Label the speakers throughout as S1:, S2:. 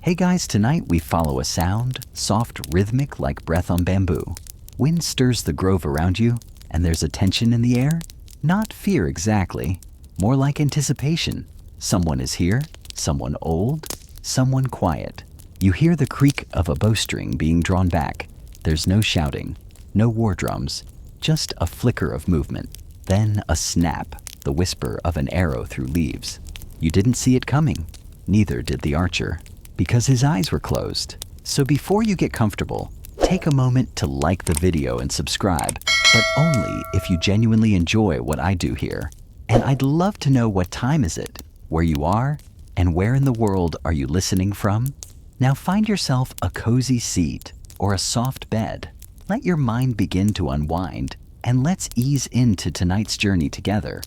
S1: Hey guys, tonight we follow a sound, soft, rhythmic like breath on bamboo. Wind stirs the grove around you, and there's a tension in the air. Not fear exactly, more like anticipation. Someone is here, someone old, someone quiet. You hear the creak of a bowstring being drawn back. There's no shouting, no war drums, just a flicker of movement. Then a snap, the whisper of an arrow through leaves. You didn't see it coming, neither did the archer, because his eyes were closed. So before you get comfortable, take a moment to like the video and subscribe, but only if you genuinely enjoy what I do here. And I'd love to know what time is it, where you are, and where in the world are you listening from? Now find yourself a cozy seat or a soft bed. Let your mind begin to unwind, and let's ease into tonight's journey together.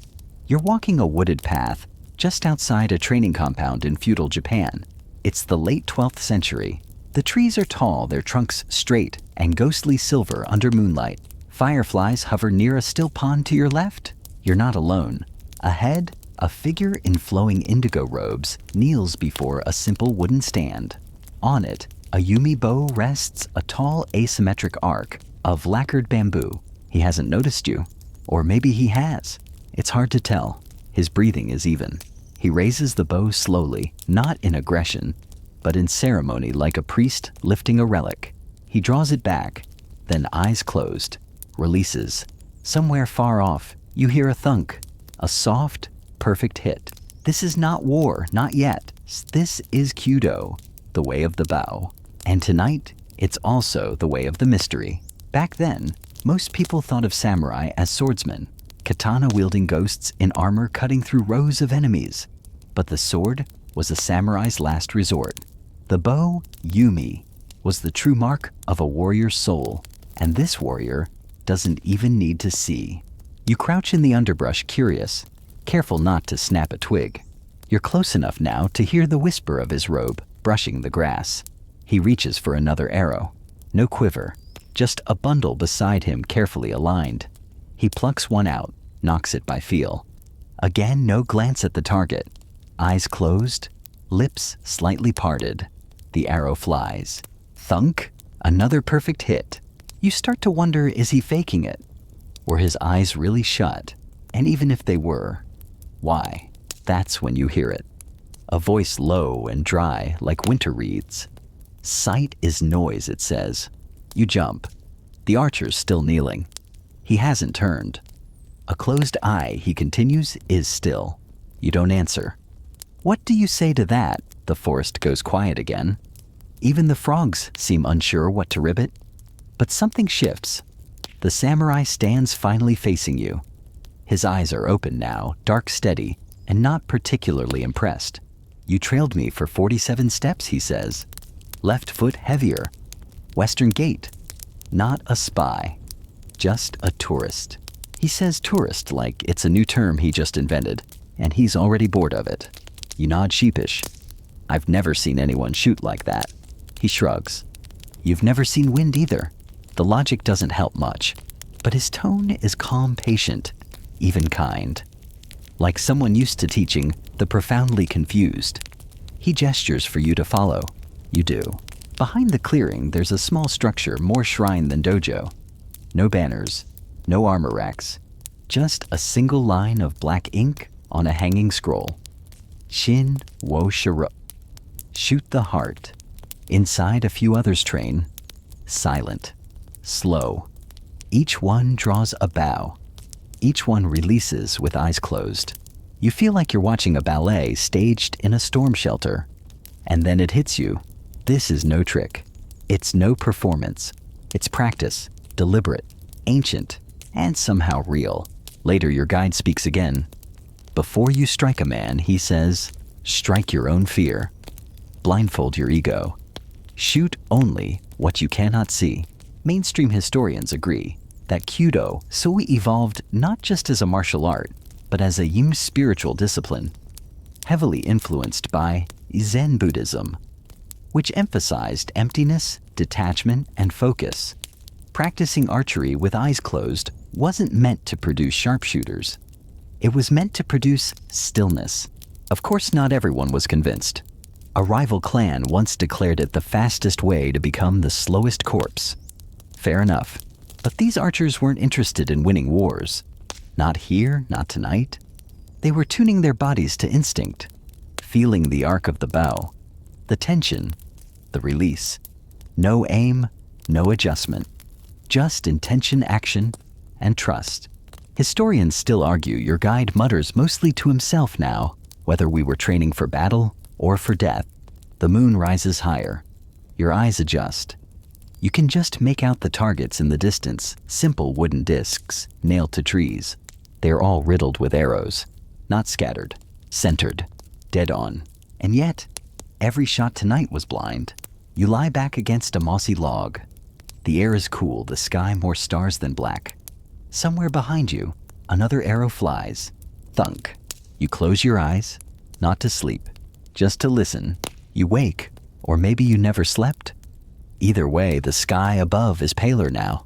S1: You're walking a wooded path just outside a training compound in feudal Japan. It's the late 12th century. The trees are tall, their trunks straight and ghostly silver under moonlight. Fireflies hover near a still pond to your left. You're not alone. Ahead, a figure in flowing indigo robes kneels before a simple wooden stand. On it, a Yumi bow rests, a tall asymmetric arc of lacquered bamboo. He hasn't noticed you. Or maybe he has. It's hard to tell. His breathing is even. He raises the bow slowly, not in aggression, but in ceremony like a priest lifting a relic. He draws it back, then eyes closed, releases. Somewhere far off, you hear a thunk, a soft, perfect hit. This is not war, not yet. This is Kyudo, the way of the bow. And tonight, it's also the way of the mystery. Back then, most people thought of samurai as swordsmen, katana-wielding ghosts in armor cutting through rows of enemies. But the sword was a samurai's last resort. The bow, Yumi, was the true mark of a warrior's soul, and this warrior doesn't even need to see. You crouch in the underbrush, curious, careful not to snap a twig. You're close enough now to hear the whisper of his robe brushing the grass. He reaches for another arrow. No quiver, just a bundle beside him carefully aligned. He plucks one out, knocks it by feel. Again, no glance at the target. Eyes closed, lips slightly parted. The arrow flies. Thunk, another perfect hit. You start to wonder, is he faking it? Were his eyes really shut? And even if they were, why? That's when you hear it. A voice low and dry like winter reeds. Sight is noise, it says. You jump. The archer's still kneeling. He hasn't turned. A closed eye, he continues, is still. You don't answer. What do you say to that? The forest goes quiet again. Even the frogs seem unsure what to ribbit. But something shifts. The samurai stands finally facing you. His eyes are open now, dark steady, and not particularly impressed. You trailed me for 47 steps, he says. Left foot heavier. Western gate. Not a spy. Just a tourist. He says tourist like it's a new term he just invented, and he's already bored of it. You nod sheepish. I've never seen anyone shoot like that. He shrugs. You've never seen wind either. The logic doesn't help much, but his tone is calm, patient, even kind. Like someone used to teaching the profoundly confused. He gestures for you to follow. You do. Behind the clearing, there's a small structure, more shrine than dojo. No banners, no armor racks, just a single line of black ink on a hanging scroll. Shin wo shiro. Shoot the heart. Inside, a few others train. Silent. Slow. Each one draws a bow. Each one releases with eyes closed. You feel like you're watching a ballet staged in a storm shelter. And then it hits you. This is no trick. It's no performance. It's practice, deliberate, ancient, and somehow real. Later, your guide speaks again. Before you strike a man, he says, strike your own fear. Blindfold your ego. Shoot only what you cannot see. Mainstream historians agree that Kyudo so evolved not just as a martial art, but as a yin spiritual discipline, heavily influenced by Zen Buddhism, which emphasized emptiness, detachment, and focus. Practicing archery with eyes closed wasn't meant to produce sharpshooters. It was meant to produce stillness. Of course, not everyone was convinced. A rival clan once declared it the fastest way to become the slowest corpse. Fair enough. But these archers weren't interested in winning wars. Not here, not tonight. They were tuning their bodies to instinct, feeling the arc of the bow, the tension, the release. No aim, no adjustment. Just intention, action, and trust. Historians still argue your guide mutters mostly to himself now, whether we were training for battle or for death. The moon rises higher. Your eyes adjust. You can just make out the targets in the distance, simple wooden discs nailed to trees. They're all riddled with arrows, not scattered, centered, dead on. And yet, every shot tonight was blind. You lie back against a mossy log. The air is cool, the sky more stars than black. Somewhere behind you, another arrow flies. Thunk. You close your eyes, not to sleep, just to listen. You wake, or maybe you never slept. Either way, the sky above is paler now.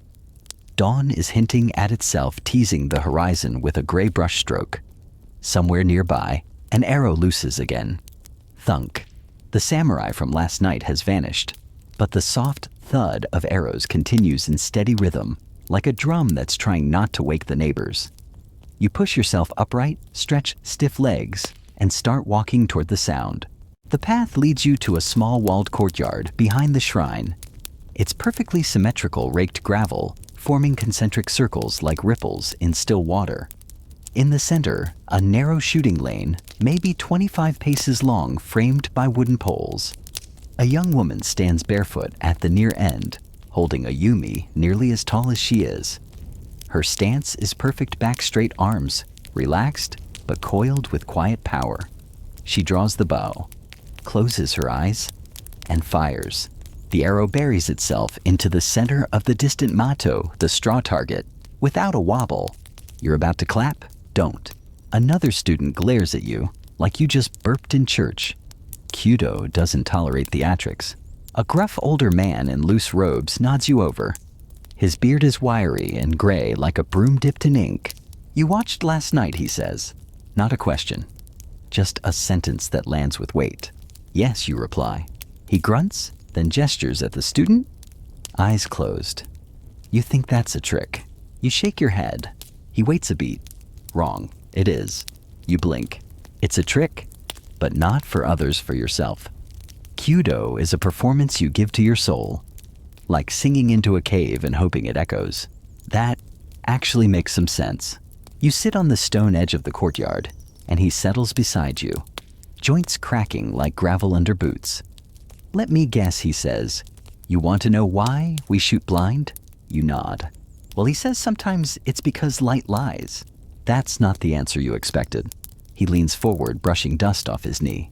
S1: Dawn is hinting at itself, teasing the horizon with a gray brushstroke. Somewhere nearby, an arrow looses again. Thunk. The samurai from last night has vanished, but the soft thud of arrows continues in steady rhythm, like a drum that's trying not to wake the neighbors. You push yourself upright, stretch stiff legs, and start walking toward the sound. The path leads you to a small walled courtyard behind the shrine. It's perfectly symmetrical raked gravel, forming concentric circles like ripples in still water. In the center, a narrow shooting lane, maybe 25 paces long, framed by wooden poles. A young woman stands barefoot at the near end, holding a yumi nearly as tall as she is. Her stance is perfect back straight arms, relaxed but coiled with quiet power. She draws the bow, closes her eyes, and fires. The arrow buries itself into the center of the distant mato, the straw target, without a wobble. You're about to clap? Don't. Another student glares at you like you just burped in church. Kyudo doesn't tolerate theatrics. A gruff older man in loose robes nods you over. His beard is wiry and gray like a broom dipped in ink. You watched last night, he says. Not a question. Just a sentence that lands with weight. Yes, you reply. He grunts, then gestures at the student. Eyes closed. You think that's a trick. You shake your head. He waits a beat. Wrong. It is. You blink. It's a trick, but not for others, for yourself. Kyudo is a performance you give to your soul, like singing into a cave and hoping it echoes. That actually makes some sense. You sit on the stone edge of the courtyard, and he settles beside you, joints cracking like gravel under boots. Let me guess, he says. You want to know why we shoot blind? You nod. Well, he says sometimes it's because light lies. That's not the answer you expected. He leans forward, brushing dust off his knee.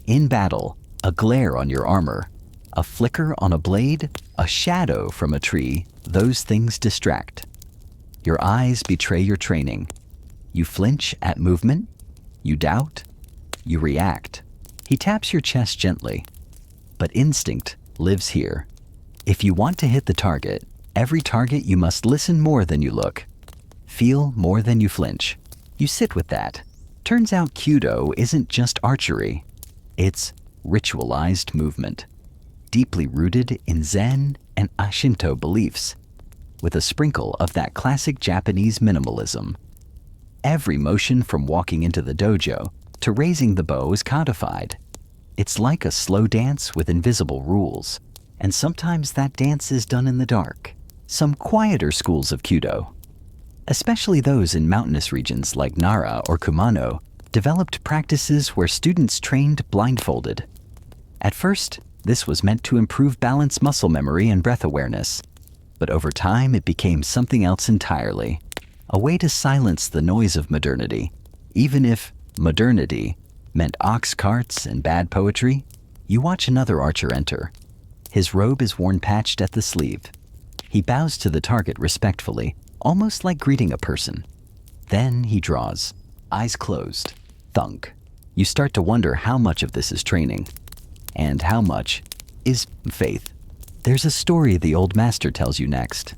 S1: In battle, a glare on your armor, a flicker on a blade, a shadow from a tree, those things distract. Your eyes betray your training. You flinch at movement. You doubt. You react. He taps your chest gently. But instinct lives here. If you want to hit the target, every target you must listen more than you look. Feel more than you flinch. You sit with that. Turns out Kyudo isn't just archery. It's ritualized movement, deeply rooted in Zen and Shinto beliefs, with a sprinkle of that classic Japanese minimalism. Every motion from walking into the dojo to raising the bow is codified. It's like a slow dance with invisible rules, and sometimes that dance is done in the dark. Some quieter schools of Kyudo, especially those in mountainous regions like Nara or Kumano, developed practices where students trained blindfolded. At first, this was meant to improve balance, muscle memory, and breath awareness. But over time, it became something else entirely, a way to silence the noise of modernity. Even if modernity meant ox carts and bad poetry, you watch another archer enter. His robe is worn patched at the sleeve. He bows to the target respectfully, almost like greeting a person. Then he draws, eyes closed. Thunk. You start to wonder how much of this is training, and how much is faith. There's a story the old master tells you next.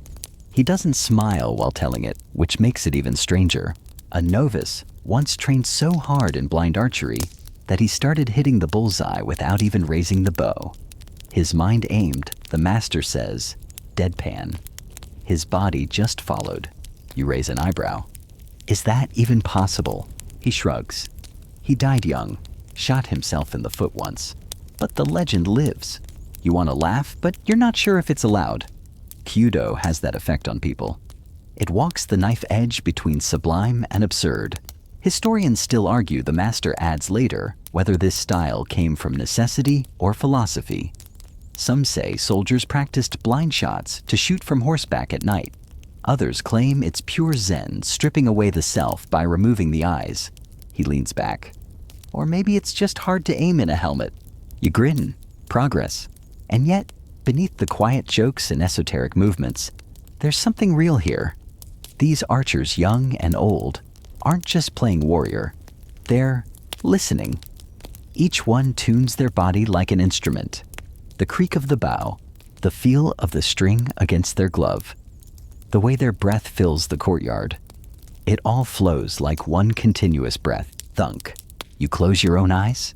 S1: He doesn't smile while telling it, which makes it even stranger. A novice once trained so hard in blind archery that he started hitting the bullseye without even raising the bow. His mind aimed, the master says, deadpan. His body just followed. You raise an eyebrow. Is that even possible? He shrugs. He died young, shot himself in the foot once. But the legend lives. You want to laugh, but you're not sure if it's allowed. Kyudo has that effect on people. It walks the knife edge between sublime and absurd. Historians still argue the master adds later whether this style came from necessity or philosophy. Some say soldiers practiced blind shots to shoot from horseback at night. Others claim it's pure Zen, stripping away the self by removing the eyes. He leans back. Or maybe it's just hard to aim in a helmet. You grin. Progress. And yet, beneath the quiet jokes and esoteric movements, there's something real here. These archers, young and old, aren't just playing warrior. They're listening. Each one tunes their body like an instrument. The creak of the bow, the feel of the string against their glove, the way their breath fills the courtyard. It all flows like one continuous breath. Thunk. You close your own eyes?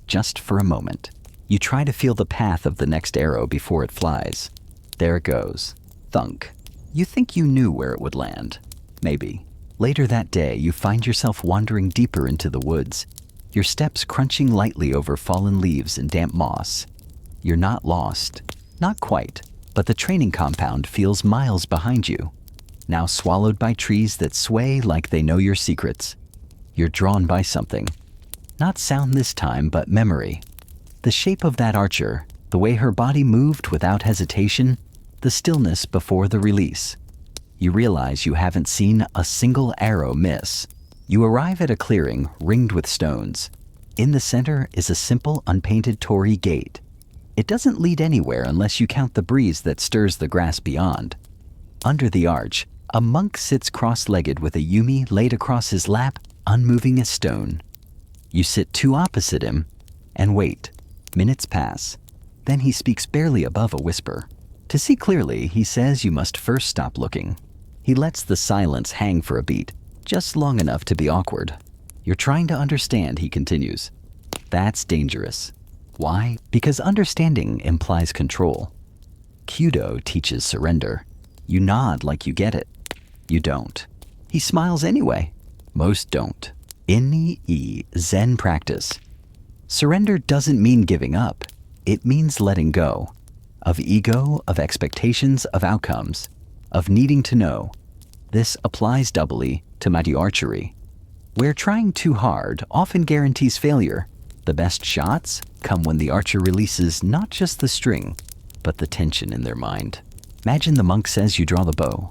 S1: Just for a moment. You try to feel the path of the next arrow before it flies. There it goes. Thunk. You think you knew where it would land. Maybe. Later that day, you find yourself wandering deeper into the woods, your steps crunching lightly over fallen leaves and damp moss. You're not lost. Not quite, but the training compound feels miles behind you, now swallowed by trees that sway like they know your secrets. You're drawn by something. Not sound this time, but memory. The shape of that archer, the way her body moved without hesitation, the stillness before the release. You realize you haven't seen a single arrow miss. You arrive at a clearing ringed with stones. In the center is a simple, unpainted torii gate. It doesn't lead anywhere unless you count the breeze that stirs the grass beyond. Under the arch, a monk sits cross-legged with a yumi laid across his lap, unmoving as stone. You sit two opposite him and wait. Minutes pass. Then he speaks barely above a whisper. To see clearly, he says you must first stop looking. He lets the silence hang for a beat, just long enough to be awkward. You're trying to understand, he continues. That's dangerous. Why? Because understanding implies control. Kyudo teaches surrender. You nod like you get it. You don't. He smiles anyway. Most don't. In Zen practice. Surrender doesn't mean giving up. It means letting go. Of ego, of expectations, of outcomes, of needing to know. This applies doubly to mighty archery, where trying too hard often guarantees failure. The best shots come when the archer releases not just the string, but the tension in their mind. Imagine the monk says you draw the bow,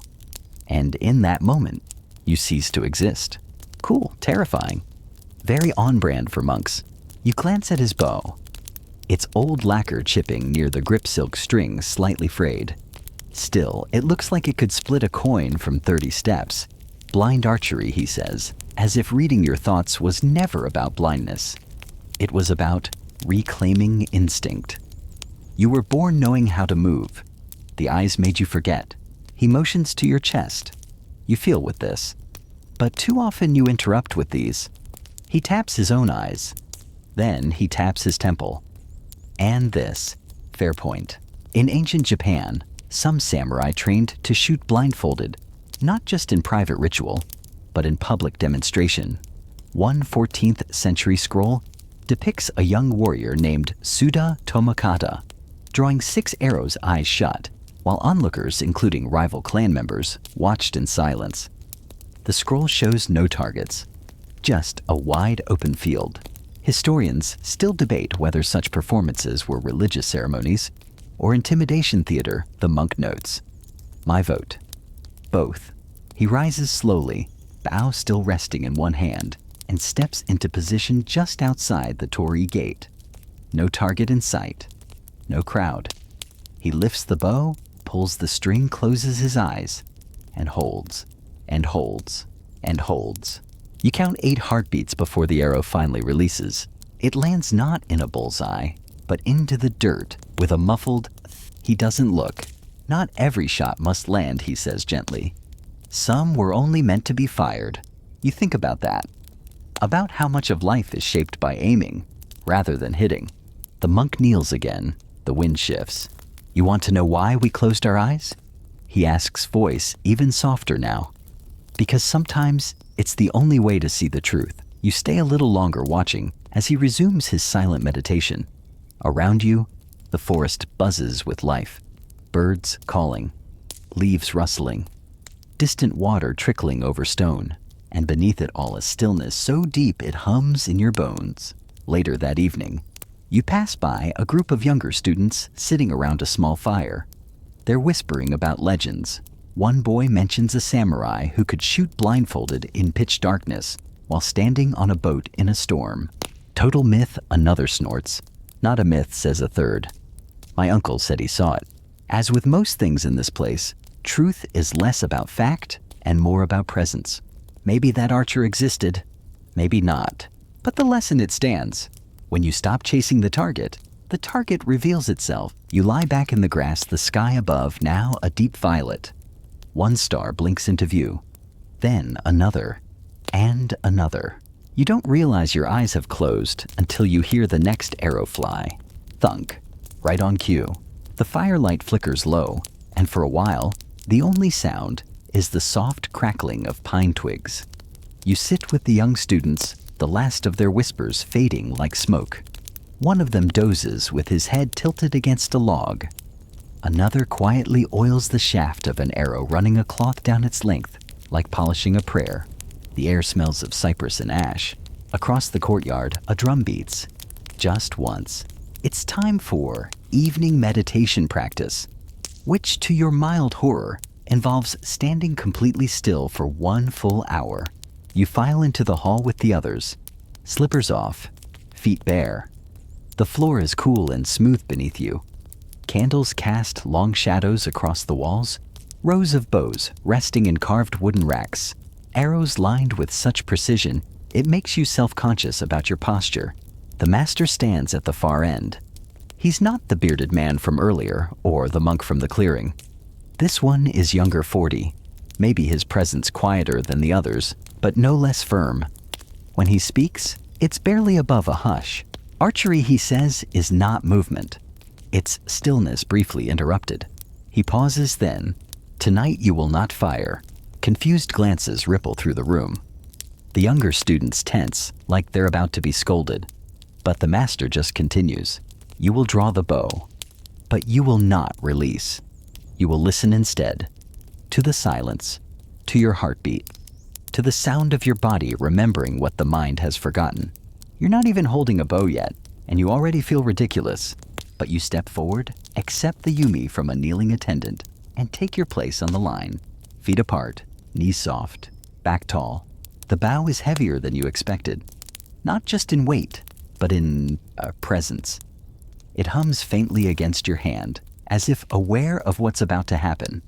S1: and in that moment, you cease to exist. Cool, terrifying. Very on-brand for monks. You glance at his bow. Its old lacquer chipping near the grip silk string slightly frayed. Still, it looks like it could split a coin from 30 steps. Blind archery, he says, as if reading your thoughts was never about blindness. It was about reclaiming instinct. You were born knowing how to move. The eyes made you forget. He motions to your chest. You feel with this. But too often you interrupt with these. He taps his own eyes. Then he taps his temple. And this. Fair point. In ancient Japan, some samurai trained to shoot blindfolded, not just in private ritual, but in public demonstration. One 14th century scroll depicts a young warrior named Suda Tomakata, drawing 6 arrows eyes shut, while onlookers, including rival clan members, watched in silence. The scroll shows no targets, just a wide open field. Historians still debate whether such performances were religious ceremonies or intimidation theater, the monk notes. My vote. Both. He rises slowly, bow still resting in one hand, and steps into position just outside the torii gate. No target in sight. No crowd. He lifts the bow, pulls the string, closes his eyes, and holds, and holds, and holds. You count 8 heartbeats before the arrow finally releases. It lands not in a bullseye, but into the dirt with a muffled He doesn't look. Not every shot must land, he says gently. Some were only meant to be fired. You think about that. about how much of life is shaped by aiming rather than hitting. The monk kneels again. The wind shifts. You want to know why we closed our eyes? He asks, voice even softer now. Because sometimes it's the only way to see the truth. You stay a little longer watching as he resumes his silent meditation. Around you, the forest buzzes with life. Birds calling, leaves rustling, distant water trickling over stone, and beneath it all a stillness so deep it hums in your bones. Later that evening, you pass by a group of younger students sitting around a small fire. They're whispering about legends. One boy mentions a samurai who could shoot blindfolded in pitch darkness while standing on a boat in a storm. Total myth, another snorts. Not a myth, says a third. My uncle said he saw it. As with most things in this place, truth is less about fact and more about presence. Maybe that archer existed, maybe not. But the lesson it stands. When you stop chasing the target reveals itself. You lie back in the grass, the sky above, now a deep violet. One star blinks into view, then another, and another. You don't realize your eyes have closed until you hear the next arrow fly. Thunk, right on cue. The firelight flickers low, and for a while, the only sound is the soft crackling of pine twigs. You sit with the young students, the last of their whispers fading like smoke. One of them dozes with his head tilted against a log. Another quietly oils the shaft of an arrow, running a cloth down its length, like polishing a prayer. The air smells of cypress and ash. Across the courtyard, a drum beats. Just once. It's time for evening meditation practice, which, to your mild horror, involves standing completely still for 1 full hour. You file into the hall with the others, slippers off, feet bare. The floor is cool and smooth beneath you. Candles cast long shadows across the walls, rows of bows resting in carved wooden racks, arrows lined with such precision it makes you self-conscious about your posture. The master stands at the far end. He's not the bearded man from earlier or the monk from the clearing. This one is younger 40, maybe his presence quieter than the others, but no less firm. When he speaks, it's barely above a hush. Archery, he says, is not movement. It's stillness briefly interrupted. He pauses then. Tonight you will not fire. Confused glances ripple through the room. The younger students tense, like they're about to be scolded. But the master just continues. You will draw the bow, but you will not release. You will listen instead. To the silence, to your heartbeat, to the sound of your body remembering what the mind has forgotten. You're not even holding a bow yet, and you already feel ridiculous. But you step forward, accept the yumi from a kneeling attendant, and take your place on the line. Feet apart, knees soft, back tall. The bow is heavier than you expected. Not just in weight, but in presence. It hums faintly against your hand, as if aware of what's about to happen.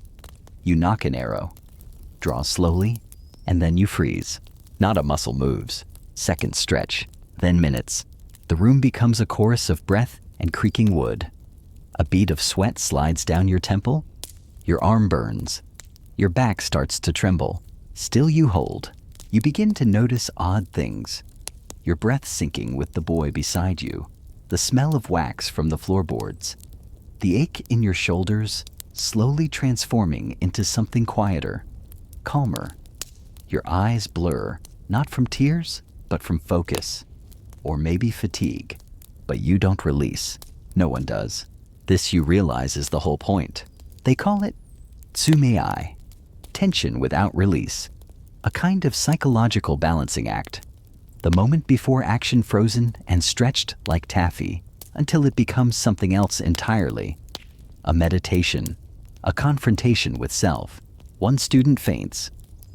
S1: You knock an arrow, draw slowly, and then you freeze. Not a muscle moves. Seconds stretch, then minutes. The room becomes a chorus of breath and creaking wood. A bead of sweat slides down your temple. Your arm burns. Your back starts to tremble. Still you hold. You begin to notice odd things. Your breath sinking with the boy beside you. The smell of wax from the floorboards. The ache in your shoulders slowly transforming into something quieter, calmer. Your eyes blur, not from tears, but from focus. Or maybe fatigue. But you don't release. No one does. This, you realize, is the whole point. They call it tsumei, tension without release, a kind of psychological balancing act. The moment before action frozen and stretched like taffy until it becomes something else entirely. A meditation, a confrontation with self. One student faints.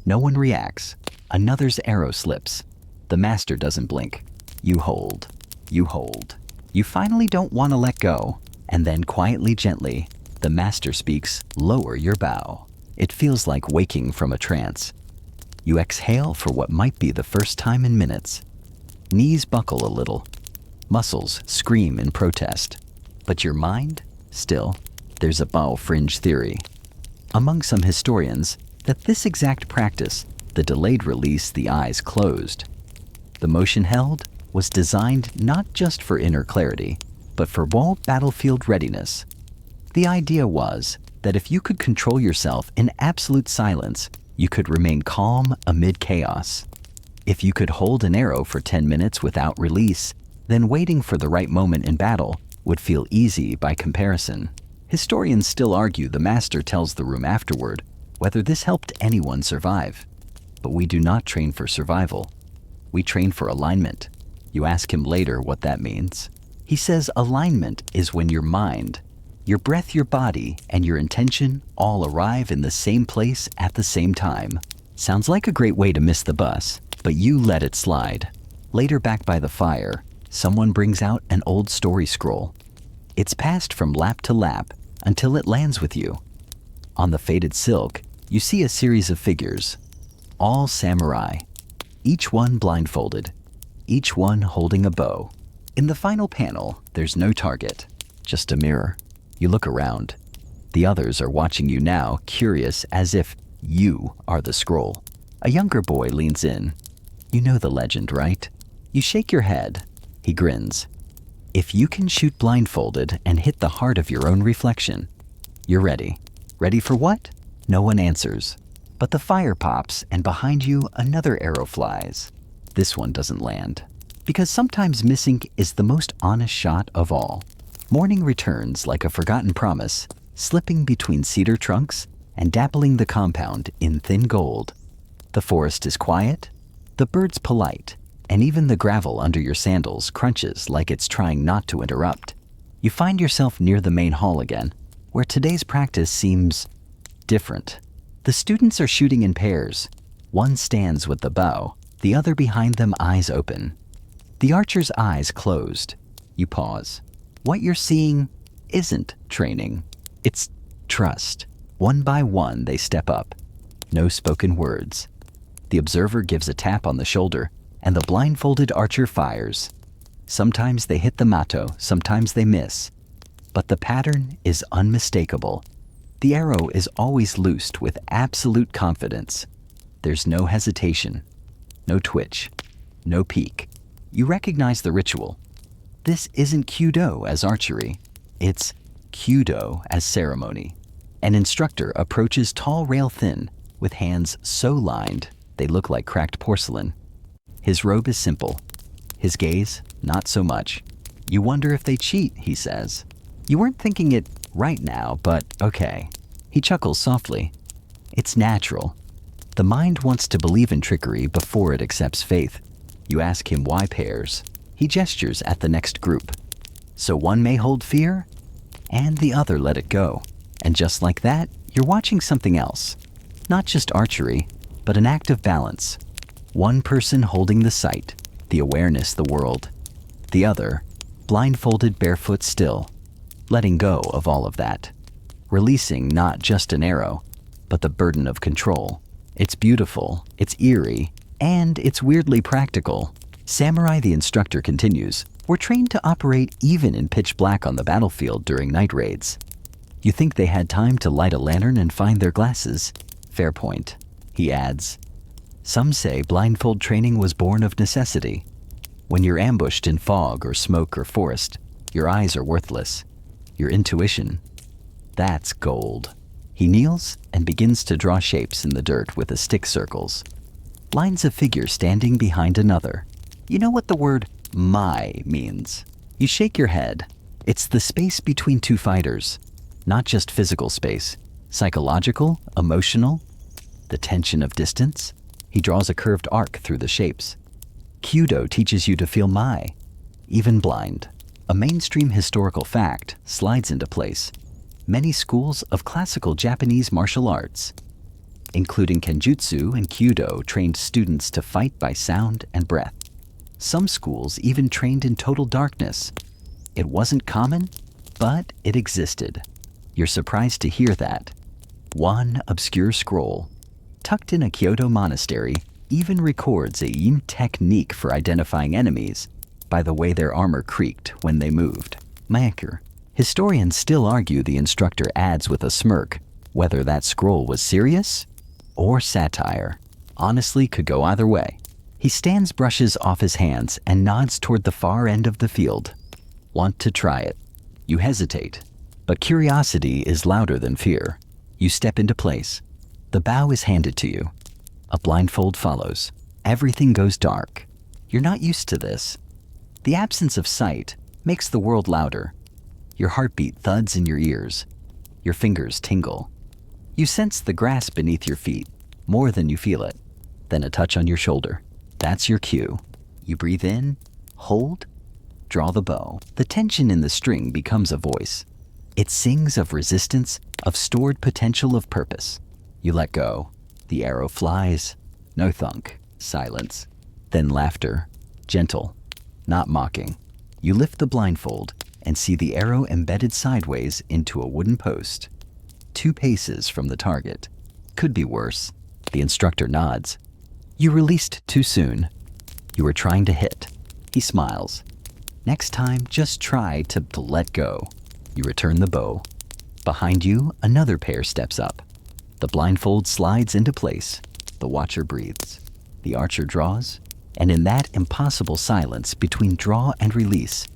S1: No one reacts. Another's arrow slips. The master doesn't blink. You hold. You hold. You finally don't want to let go. And then quietly, gently, the master speaks, lower your bow. It feels like waking from a trance. You exhale for what might be the first time in minutes. Knees buckle a little. Muscles scream in protest. But your mind, still, there's a bow fringe theory among some historians that this exact practice, the delayed release, the eyes closed, The motion held was designed not just for inner clarity, but for wall battlefield readiness. The idea was that if you could control yourself in absolute silence, you could remain calm amid chaos. If you could hold an arrow for 10 minutes without release, then waiting for the right moment in battle would feel easy by comparison. Historians still argue the master tells the room afterward whether this helped anyone survive. But we do not train for survival. We train for alignment. You ask him later what that means. He says alignment is when your mind, your breath, your body, and your intention all arrive in the same place at the same time. Sounds like a great way to miss the bus, but you let it slide. Later, back by the fire, someone brings out an old story scroll. It's passed from lap to lap until it lands with you. On the faded silk, you see a series of figures, all samurai, each one blindfolded, each one holding a bow. In the final panel, there's no target, just a mirror. You look around. The others are watching you now, curious as if you are the scroll. A younger boy leans in. You know the legend, right? You shake your head. He grins. If you can shoot blindfolded and hit the heart of your own reflection, you're ready. Ready for what? No one answers. But the fire pops, and behind you, another arrow flies. This one doesn't land. Because sometimes missing is the most honest shot of all. Morning returns like a forgotten promise, slipping between cedar trunks and dappling the compound in thin gold. The forest is quiet, the birds polite, and even the gravel under your sandals crunches like it's trying not to interrupt. You find yourself near the main hall again, where today's practice seems different. The students are shooting in pairs. One stands with the bow, the other behind them, eyes open. The archer's eyes closed. You pause. What you're seeing isn't training. It's trust. One by one, they step up. No spoken words. The observer gives a tap on the shoulder, and the blindfolded archer fires. Sometimes they hit the matto, sometimes they miss. But the pattern is unmistakable. The arrow is always loosed with absolute confidence. There's no hesitation, no twitch, no peek. You recognize the ritual. This isn't Kyudo as archery. It's Kyudo as ceremony. An instructor approaches tall, rail thin, with hands so lined they look like cracked porcelain. His robe is simple. His gaze, not so much. You wonder if they cheat, he says. You weren't thinking it right now, but okay. He chuckles softly. It's natural. The mind wants to believe in trickery before it accepts faith. You ask him why pairs. He gestures at the next group. So one may hold fear, and the other let it go. And just like that, you're watching something else. Not just archery, but an act of balance. One person holding the sight, the awareness, the world. The other, blindfolded, barefoot still, letting go of all of that. Releasing not just an arrow, but the burden of control. It's beautiful, it's eerie, and it's weirdly practical. Samurai, the instructor, continues, were trained to operate even in pitch black on the battlefield during night raids. You think they had time to light a lantern and find their glasses? Fair point. He adds, some say blindfold training was born of necessity. When you're ambushed in fog or smoke or forest, your eyes are worthless. Your intuition, that's gold. He kneels and begins to draw shapes in the dirt with a stick circles. Lines of figures standing behind another. You know what the word "my" means. You shake your head. It's the space between two fighters. Not just physical space. Psychological, emotional, the tension of distance. He draws a curved arc through the shapes. Kyudo teaches you to feel mai, even blind. A mainstream historical fact slides into place. Many schools of classical Japanese martial arts, including Kenjutsu and Kyudo, trained students to fight by sound and breath. Some schools even trained in total darkness. It wasn't common, but it existed. You're surprised to hear that. One obscure scroll, tucked in a Kyoto monastery, even records a yin technique for identifying enemies by the way their armor creaked when they moved. Maker. Historians still argue, the instructor adds with a smirk, whether that scroll was serious or satire. Honestly, could go either way. He stands, brushes off his hands, and nods toward the far end of the field. Want to try it? You hesitate, but curiosity is louder than fear. You step into place. The bow is handed to you. A blindfold follows. Everything goes dark. You're not used to this. The absence of sight makes the world louder. Your heartbeat thuds in your ears. Your fingers tingle. You sense the grass beneath your feet, more than you feel it. Then a touch on your shoulder. That's your cue. You breathe in, hold, draw the bow. The tension in the string becomes a voice. It sings of resistance, of stored potential, of purpose. You let go. The arrow flies. No thunk. Silence. Then laughter. Gentle. Not mocking. You lift the blindfold and see the arrow embedded sideways into a wooden post. 2 paces from the target. Could be worse. The instructor nods. You released too soon. You were trying to hit. He smiles. Next time, just try to let go. You return the bow. Behind you, another pair steps up. The blindfold slides into place. The watcher breathes. The archer draws. And in that impossible silence between draw and release,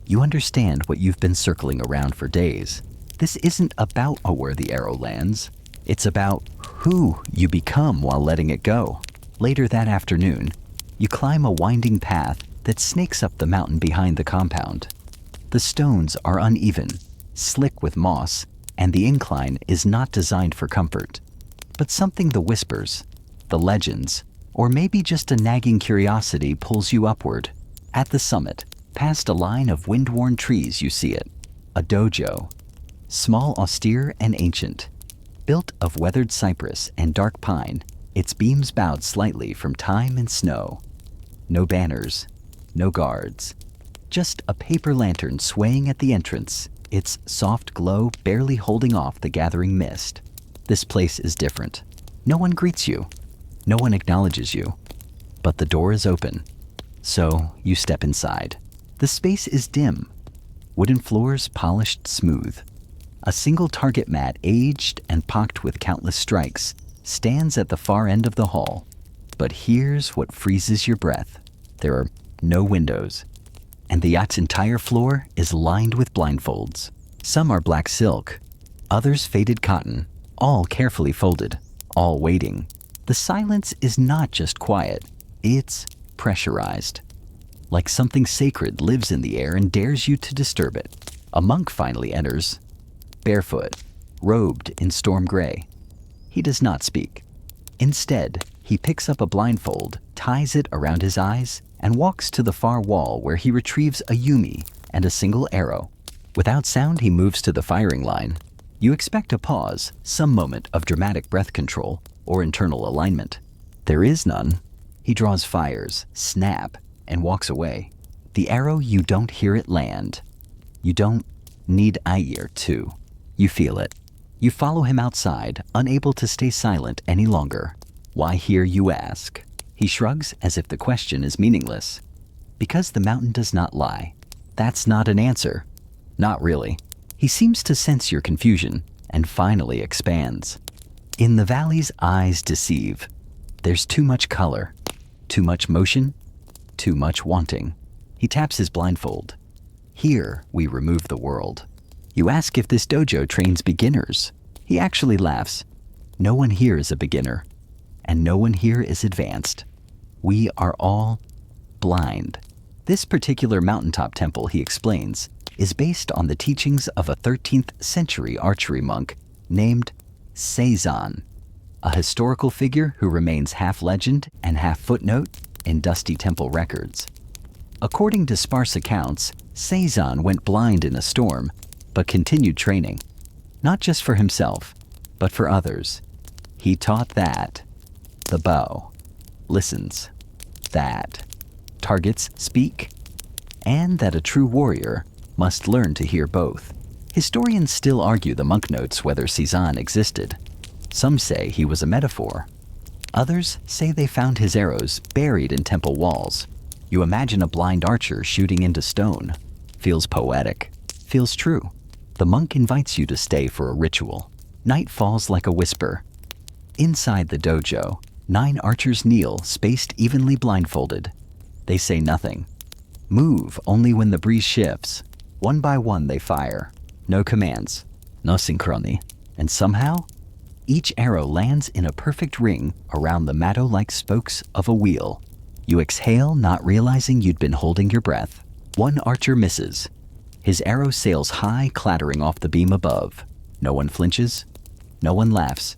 S1: you understand what you've been circling around for days. This isn't about where the arrow lands. It's about who you become while letting it go. Later that afternoon, you climb a winding path that snakes up the mountain behind the compound. The stones are uneven, slick with moss, and the incline is not designed for comfort. But something, the whispers, the legends, or maybe just a nagging curiosity, pulls you upward. At the summit, past a line of wind-worn trees, you see it. A dojo. Small, austere, and ancient. Built of weathered cypress and dark pine, its beams bowed slightly from time and snow. No banners, no guards. Just a paper lantern swaying at the entrance, its soft glow barely holding off the gathering mist. This place is different. No one greets you. No one acknowledges you. But the door is open. So you step inside. The space is dim. Wooden floors polished smooth. A single target mat, aged and pocked with countless strikes, stands at the far end of the hall. But here's what freezes your breath. There are no windows, and the yacht's entire floor is lined with blindfolds. Some are black silk, others faded cotton, all carefully folded, all waiting. The silence is not just quiet, it's pressurized. Like something sacred lives in the air and dares you to disturb it. A monk finally enters, barefoot, robed in storm gray. He does not speak. Instead, he picks up a blindfold, ties it around his eyes, and walks to the far wall where he retrieves a yumi and a single arrow. Without sound, he moves to the firing line. You expect a pause, some moment of dramatic breath control or internal alignment. There is none. He draws fires, snap, and walks away. The arrow, you don't hear it land. You don't need eye ear to. You feel it. You follow him outside, unable to stay silent any longer. Why here, you ask? He shrugs as if the question is meaningless. Because the mountain does not lie. That's not an answer. Not really. He seems to sense your confusion and finally expands. In the valley's eyes deceive. There's too much color, too much motion, too much wanting. He taps his blindfold. Here we remove the world. You ask if this dojo trains beginners. He actually laughs. No one here is a beginner, and no one here is advanced. We are all blind. This particular mountaintop temple, he explains, is based on the teachings of a 13th century archery monk named Seizan, a historical figure who remains half legend and half footnote in dusty temple records. According to sparse accounts, Seizan went blind in a storm, but continued training, not just for himself, but for others. He taught that the bow listens, that targets speak, and that a true warrior must learn to hear both. Historians still argue the monk notes whether Seizan existed. Some say he was a metaphor. Others say they found his arrows buried in temple walls. You imagine a blind archer shooting into stone. Feels poetic. Feels true. The monk invites you to stay for a ritual. Night falls like a whisper. Inside the dojo, 9 archers kneel, spaced evenly blindfolded. They say nothing. Move only when the breeze shifts. One by one they fire. No commands. No synchrony. And somehow, each arrow lands in a perfect ring around the matto-like spokes of a wheel. You exhale, not realizing you'd been holding your breath. One archer misses. His arrow sails high, clattering off the beam above. No one flinches. No one laughs.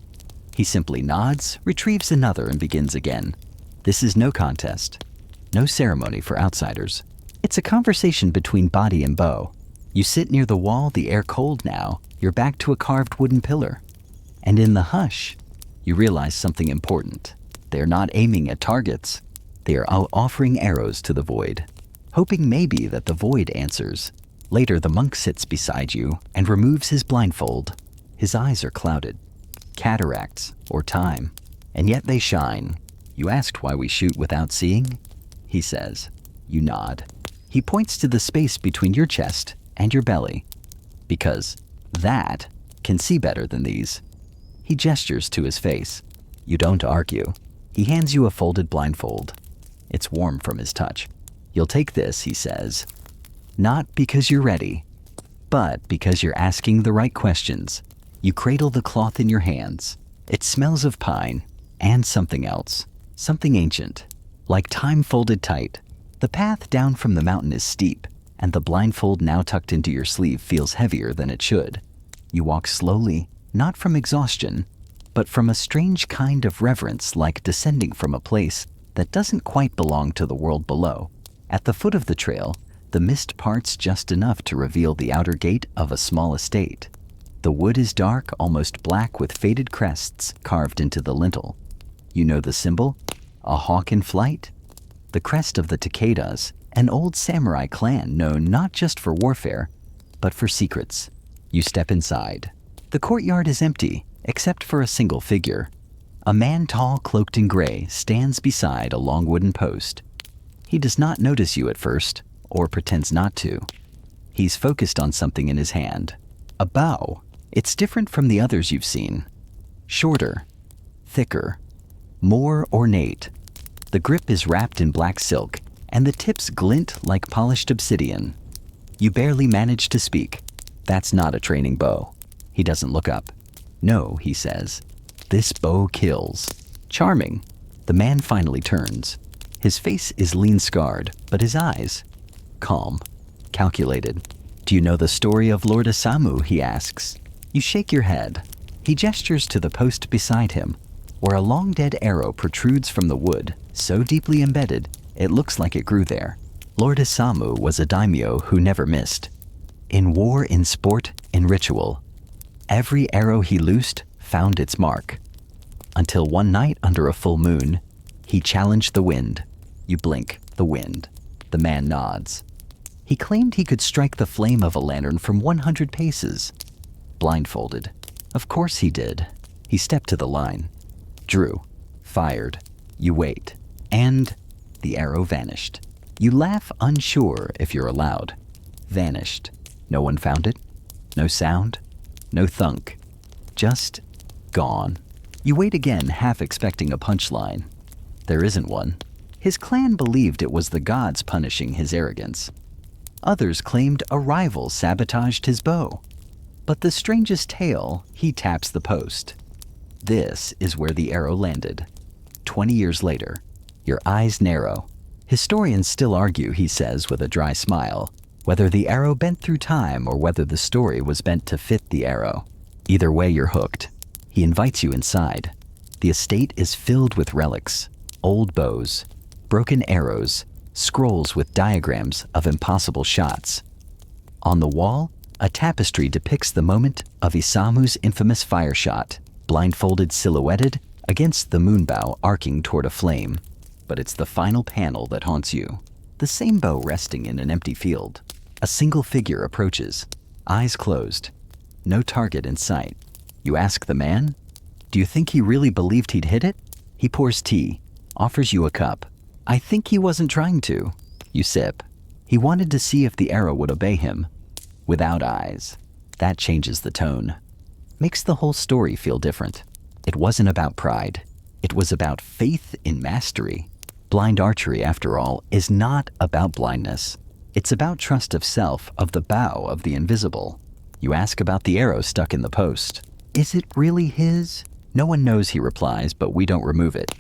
S1: He simply nods, retrieves another, and begins again. This is no contest. No ceremony for outsiders. It's a conversation between body and bow. You sit near the wall, the air cold now, your back to a carved wooden pillar. And in the hush, you realize something important. They're not aiming at targets. They are offering arrows to the void, hoping maybe that the void answers. Later, the monk sits beside you and removes his blindfold. His eyes are clouded. Cataracts or time, and yet they shine. You asked why we shoot without seeing? He says. You nod. He points to the space between your chest and your belly. Because that can see better than these. He gestures to his face. You don't argue. He hands you a folded blindfold. It's warm from his touch. You'll take this, he says. Not because you're ready, but because you're asking the right questions. You cradle the cloth in your hands. It smells of pine and something else, something ancient, like time folded tight. The path down from the mountain is steep, and the blindfold now tucked into your sleeve feels heavier than it should. You walk slowly, not from exhaustion, but from a strange kind of reverence, like descending from a place that doesn't quite belong to the world below. At the foot of the trail, the mist parts just enough to reveal the outer gate of a small estate. The wood is dark, almost black, with faded crests carved into the lintel. You know the symbol? A hawk in flight? The crest of the Takedas, an old samurai clan known not just for warfare, but for secrets. You step inside. The courtyard is empty, except for a single figure. A man tall, cloaked in gray, stands beside a long wooden post. He does not notice you at first, or pretends not to. He's focused on something in his hand. A bow. It's different from the others you've seen. Shorter, thicker, more ornate. The grip is wrapped in black silk, and the tips glint like polished obsidian. You barely manage to speak. That's not a training bow. He doesn't look up. No, he says. This bow kills. Charming. The man finally turns. His face is lean-scarred, but his eyes, calm, calculated. Do you know the story of Lord Isamu? He asks. You shake your head. He gestures to the post beside him, where a long dead arrow protrudes from the wood, so deeply embedded, it looks like it grew there. Lord Isamu was a daimyo who never missed. In war, in sport, in ritual, every arrow he loosed found its mark. Until one night under a full moon, he challenged the wind. You blink, the wind. The man nods. He claimed he could strike the flame of a lantern from 100 paces. Blindfolded. Of course he did. He stepped to the line. Drew. Fired. You wait. And the arrow vanished. You laugh, unsure if you're allowed. Vanished. No one found it. No sound. No thunk. Just gone. You wait again, half expecting a punchline. There isn't one. His clan believed it was the gods punishing his arrogance. Others claimed a rival sabotaged his bow. But the strangest tale, he taps the post. This is where the arrow landed. 20 years later. Your eyes narrow. Historians still argue, he says with a dry smile, whether the arrow bent through time or whether the story was bent to fit the arrow. Either way, you're hooked. He invites you inside. The estate is filled with relics, old bows, broken arrows, scrolls with diagrams of impossible shots. On the wall, a tapestry depicts the moment of Isamu's infamous fire shot, blindfolded, silhouetted against the moonbow arcing toward a flame. But it's the final panel that haunts you. The same bow resting in an empty field. A single figure approaches, eyes closed, no target in sight. You ask the man, do you think he really believed he'd hit it? He pours tea, offers you a cup. I think he wasn't trying to. You sip. He wanted to see if the arrow would obey him. Without eyes. That changes the tone. Makes the whole story feel different. It wasn't about pride. It was about faith in mastery. Blind archery, after all, is not about blindness. It's about trust of self, of the bow of the invisible. You ask about the arrow stuck in the post. Is it really his? No one knows, he replies, but we don't remove it.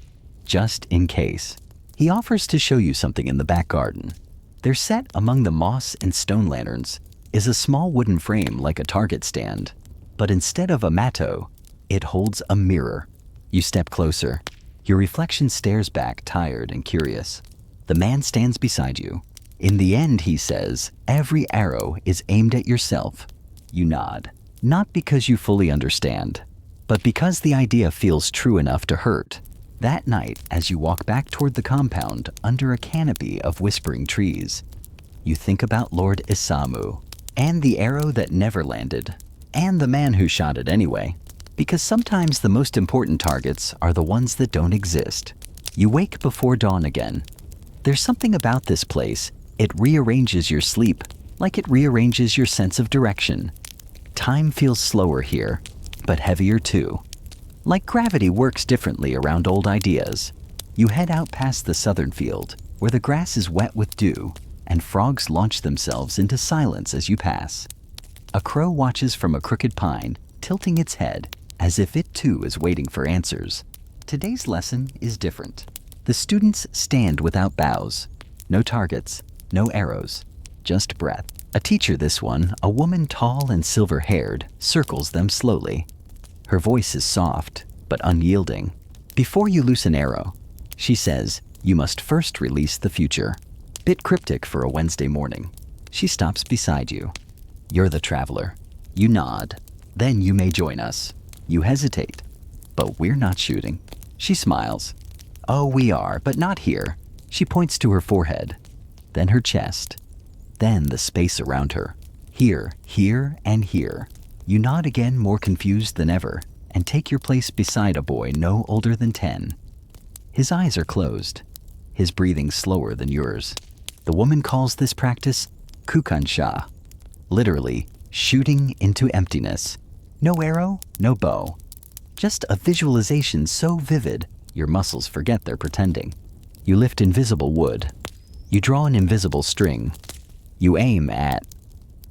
S1: Just in case. He offers to show you something in the back garden. There, set among the moss and stone lanterns, is a small wooden frame like a target stand. But instead of a matto, it holds a mirror. You step closer. Your reflection stares back, tired and curious. The man stands beside you. In the end, he says, every arrow is aimed at yourself. You nod, not because you fully understand, but because the idea feels true enough to hurt. That night, as you walk back toward the compound under a canopy of whispering trees, you think about Lord Isamu, and the arrow that never landed, and the man who shot it anyway. Because sometimes the most important targets are the ones that don't exist. You wake before dawn again. There's something about this place. It rearranges your sleep, like it rearranges your sense of direction. Time feels slower here, but heavier too. Like gravity works differently around old ideas. You head out past the southern field, where the grass is wet with dew, and frogs launch themselves into silence as you pass. A crow watches from a crooked pine, tilting its head, as if it too is waiting for answers. Today's lesson is different. The students stand without bows. No targets, no arrows, just breath. A teacher, this one, a woman tall and silver-haired, circles them slowly. Her voice is soft, but unyielding. Before you loose an arrow, she says, you must first release the future. Bit cryptic for a Wednesday morning. She stops beside you. You're the traveler. You nod. Then you may join us. You hesitate. But we're not shooting. She smiles. Oh, we are, but not here. She points to her forehead, then her chest, then the space around her. Here, here, and here. You nod again, more confused than ever, and take your place beside a boy no older than 10. His eyes are closed, his breathing slower than yours. The woman calls this practice kukansha, literally shooting into emptiness. No arrow, no bow. Just a visualization so vivid, your muscles forget they're pretending. You lift invisible wood. You draw an invisible string. You aim at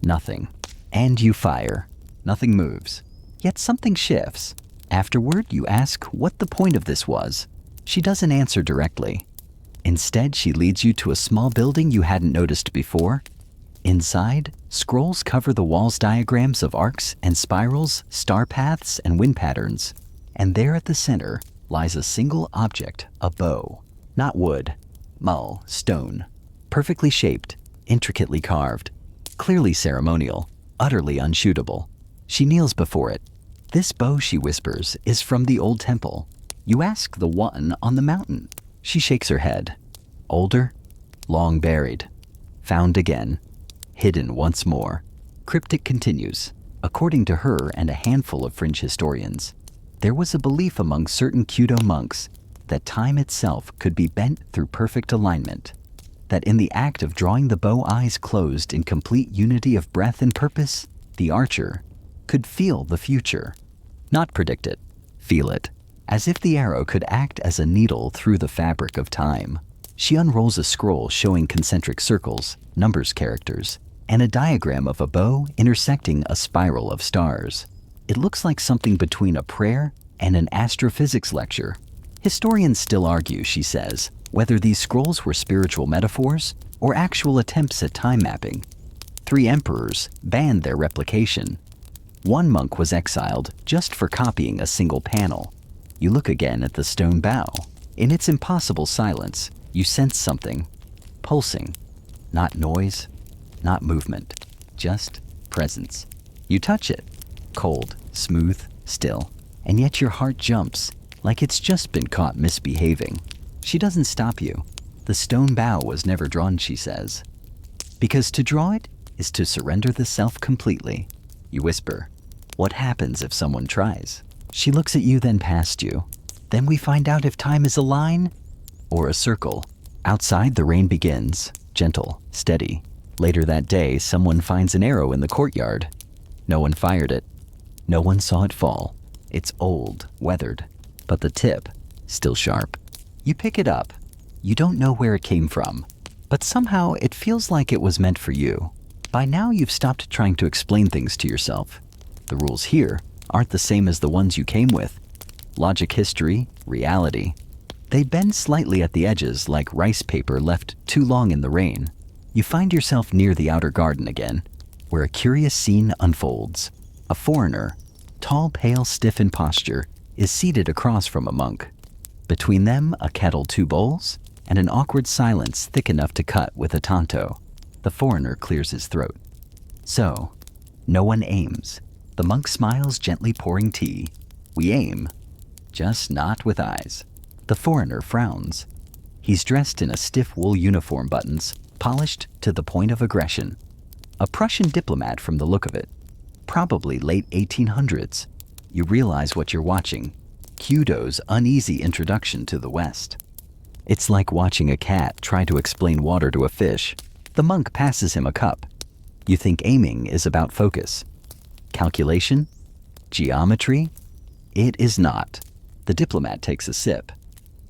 S1: nothing. And you fire. Nothing moves. Yet something shifts. Afterward, you ask what the point of this was. She doesn't answer directly. Instead, she leads you to a small building you hadn't noticed before. Inside, scrolls cover the walls, diagrams of arcs and spirals, star paths and wind patterns. And there at the center lies a single object, a bow. Not wood, mull, stone. Perfectly shaped, intricately carved, clearly ceremonial, utterly unshootable. She kneels before it. This bow, she whispers, is from the old temple. You ask the one on the mountain. She shakes her head. Older, long buried, found again, hidden once more. Cryptic continues. According to her and a handful of fringe historians, there was a belief among certain Kyudo monks that time itself could be bent through perfect alignment, that in the act of drawing the bow, eyes closed in complete unity of breath and purpose, the archer could feel the future. Not predict it, feel it, as if the arrow could act as a needle through the fabric of time. She unrolls a scroll showing concentric circles, numbers, characters, and a diagram of a bow intersecting a spiral of stars. It looks like something between a prayer and an astrophysics lecture. Historians still argue, she says, whether these scrolls were spiritual metaphors or actual attempts at time mapping. 3 emperors banned their replication. 1 monk was exiled just for copying a single panel. You look again at the stone bow. In its impossible silence, you sense something, pulsing. Not noise, not movement, just presence. You touch it, cold, smooth, still, and yet your heart jumps, like it's just been caught misbehaving. She doesn't stop you. The stone bow was never drawn, she says, because to draw it is to surrender the self completely. You whisper, what happens if someone tries? She looks at you, then past you. Then we find out if time is a line or a circle. Outside, the rain begins, gentle, steady. Later that day, someone finds an arrow in the courtyard. No one fired it. No one saw it fall. It's old, weathered, but the tip, still sharp. You pick it up. You don't know where it came from, but somehow it feels like it was meant for you. By now you've stopped trying to explain things to yourself. The rules here aren't the same as the ones you came with. Logic, history, reality. They bend slightly at the edges like rice paper left too long in the rain. You find yourself near the outer garden again, where a curious scene unfolds. A foreigner, tall, pale, stiff in posture, is seated across from a monk. Between them, a kettle, 2 bowls, and an awkward silence thick enough to cut with a tanto. The foreigner clears his throat. So, no one aims. The monk smiles, gently pouring tea. We aim, just not with eyes. The foreigner frowns. He's dressed in a stiff wool uniform, buttons polished to the point of aggression. A Prussian diplomat from the look of it. Probably late 1800s. You realize what you're watching. Kudo's uneasy introduction to the West. It's like watching a cat try to explain water to a fish. The monk passes him a cup. You think aiming is about focus. Calculation? Geometry? It is not. The diplomat takes a sip.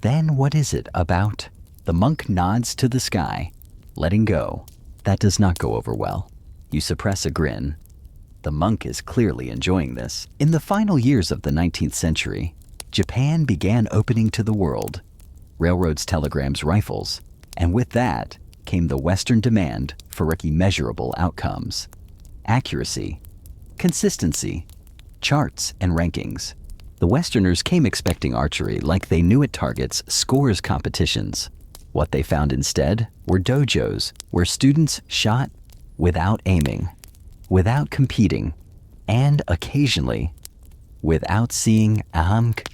S1: Then what is it about? The monk nods to the sky, letting go. That does not go over well. You suppress a grin. The monk is clearly enjoying this. In the final years of the 19th century, Japan began opening to the world. Railroads, telegrams, rifles. And with that came the Western demand for immeasurable outcomes. Accuracy, consistency, charts, and rankings. The Westerners came expecting archery like they knew it targets scores competitions. What they found instead were dojos where students shot without aiming, without competing, and occasionally without seeing ahamk.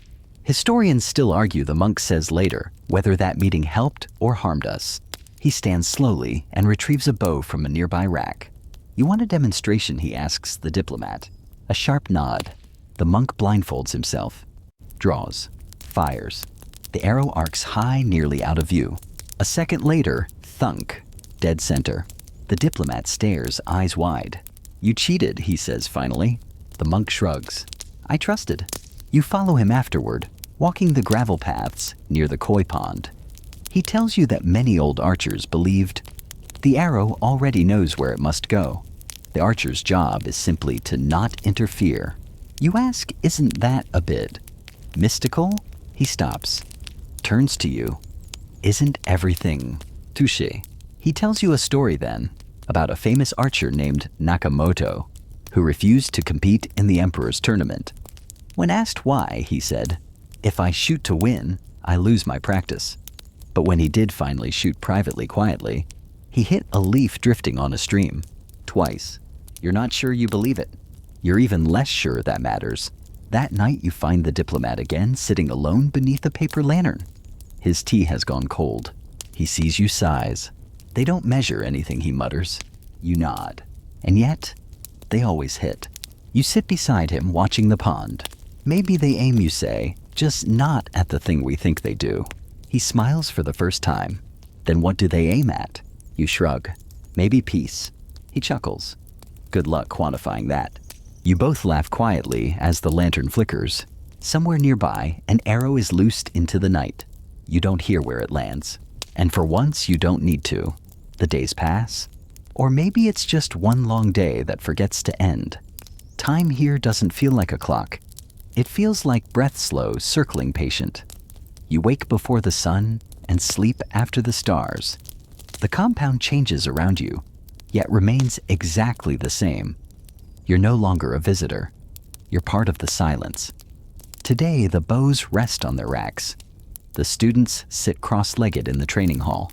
S1: Historians still argue, the monk says later, whether that meeting helped or harmed us. He stands slowly and retrieves a bow from a nearby rack. You want a demonstration, he asks the diplomat. A sharp nod. The monk blindfolds himself, draws, fires. The arrow arcs high, nearly out of view. A second later, thunk, dead center. The diplomat stares, eyes wide. You cheated, he says finally. The monk shrugs. I trusted. You follow him afterward, walking the gravel paths near the koi pond. He tells you that many old archers believed the arrow already knows where it must go. The archer's job is simply to not interfere. You ask, isn't that a bit mystical? He stops, turns to you. Isn't everything touché? He tells you a story then about a famous archer named Nakamoto who refused to compete in the emperor's tournament. When asked why, he said, if I shoot to win, I lose my practice. But when he did finally shoot privately, quietly, he hit a leaf drifting on a stream. Twice. You're not sure you believe it. You're even less sure that matters. That night you find the diplomat again sitting alone beneath a paper lantern. His tea has gone cold. He sees you, sighs. They don't measure anything, he mutters. You nod. And yet, they always hit. You sit beside him watching the pond. Maybe they aim, you say, just not at the thing we think they do. He smiles for the first time. Then what do they aim at? You shrug. Maybe peace. He chuckles. Good luck quantifying that. You both laugh quietly as the lantern flickers. Somewhere nearby, an arrow is loosed into the night. You don't hear where it lands. And for once, you don't need to. The days pass. Or maybe it's just one long day that forgets to end. Time here doesn't feel like a clock. It feels like breath slow, circling patient. You wake before the sun and sleep after the stars. The compound changes around you, yet remains exactly the same. You're no longer a visitor. You're part of the silence. Today, the bows rest on their racks. The students sit cross-legged in the training hall.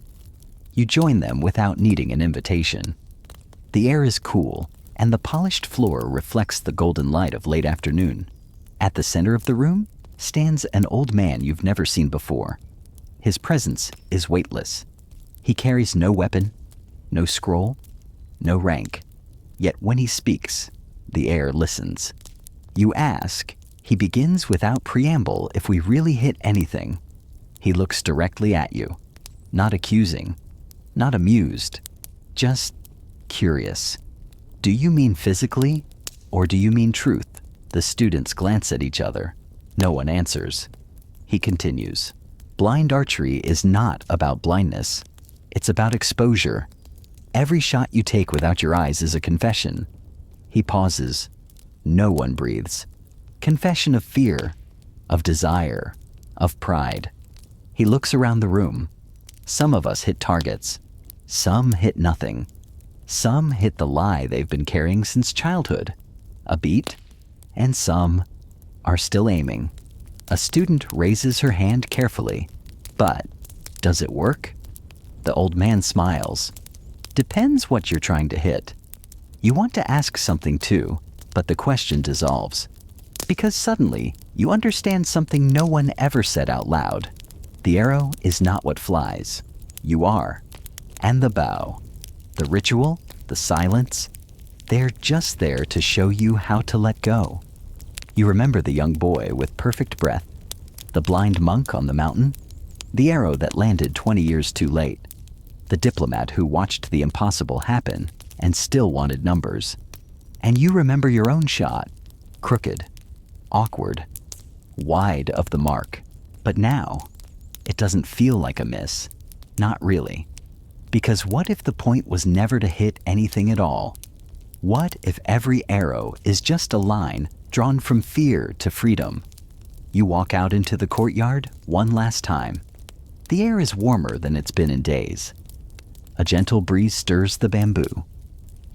S1: You join them without needing an invitation. The air is cool, and the polished floor reflects the golden light of late afternoon. At the center of the room stands an old man you've never seen before. His presence is weightless. He carries no weapon, no scroll, no rank. Yet when he speaks, the air listens. You ask, he begins without preamble, if we really hit anything. He looks directly at you, not accusing, not amused, just curious. Do you mean physically, or do you mean truth? The students glance at each other. No one answers. He continues. Blind archery is not about blindness. It's about exposure. Every shot you take without your eyes is a confession. He pauses. No one breathes. Confession of fear, of desire, of pride. He looks around the room. Some of us hit targets. Some hit nothing. Some hit the lie they've been carrying since childhood. A beat. And some are still aiming. A student raises her hand carefully. But does it work? The old man smiles. Depends what you're trying to hit. You want to ask something too, but the question dissolves. Because suddenly, you understand something no one ever said out loud. The arrow is not what flies. You are. And the bow, the ritual, the silence, they're just there to show you how to let go. You remember the young boy with perfect breath, the blind monk on the mountain, the arrow that landed 20 years too late, the diplomat who watched the impossible happen and still wanted numbers. And you remember your own shot, crooked, awkward, wide of the mark. But now, it doesn't feel like a miss. Not really. Because what if the point was never to hit anything at all? What if every arrow is just a line drawn from fear to freedom? You walk out into the courtyard one last time. The air is warmer than it's been in days. A gentle breeze stirs the bamboo.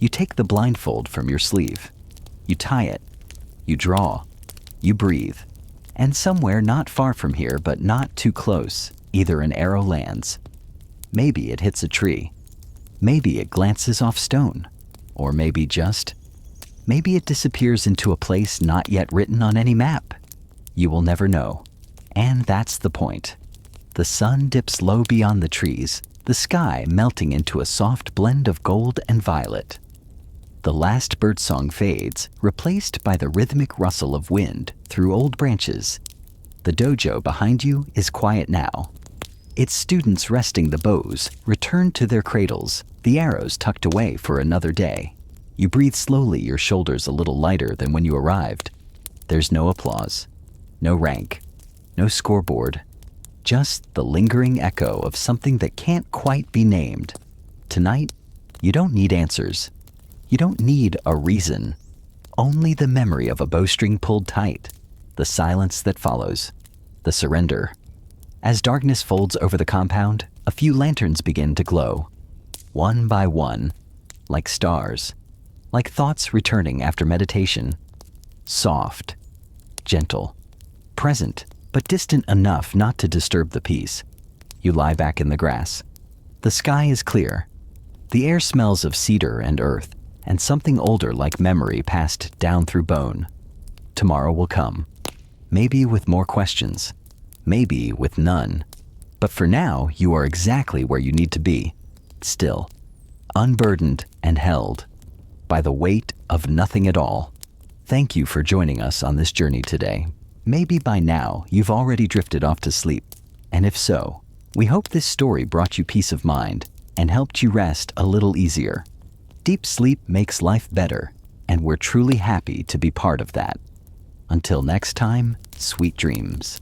S1: You take the blindfold from your sleeve. You tie it. You draw. You breathe. And somewhere not far from here, but not too close, either an arrow lands. Maybe it hits a tree. Maybe it glances off stone. Or maybe it disappears into a place not yet written on any map. You will never know. And that's the point. The sun dips low beyond the trees, the sky melting into a soft blend of gold and violet. The last birdsong fades, replaced by the rhythmic rustle of wind through old branches. The dojo behind you is quiet now. Its students resting the bows, return to their cradles, the arrows tucked away for another day. You breathe slowly, your shoulders a little lighter than when you arrived. There's no applause, no rank, no scoreboard, just the lingering echo of something that can't quite be named. Tonight, you don't need answers. You don't need a reason. Only the memory of a bowstring pulled tight, the silence that follows, the surrender. As darkness folds over the compound, a few lanterns begin to glow. One by one, like stars, like thoughts returning after meditation. Soft, gentle, present, but distant enough not to disturb the peace. You lie back in the grass. The sky is clear. The air smells of cedar and earth, and something older like memory passed down through bone. Tomorrow will come. Maybe with more questions. Maybe with none. But for now, you are exactly where you need to be. Still, unburdened and held by the weight of nothing at all. Thank you for joining us on this journey today. Maybe by now, you've already drifted off to sleep. And if so, we hope this story brought you peace of mind and helped you rest a little easier. Deep sleep makes life better, and we're truly happy to be part of that. Until next time, sweet dreams.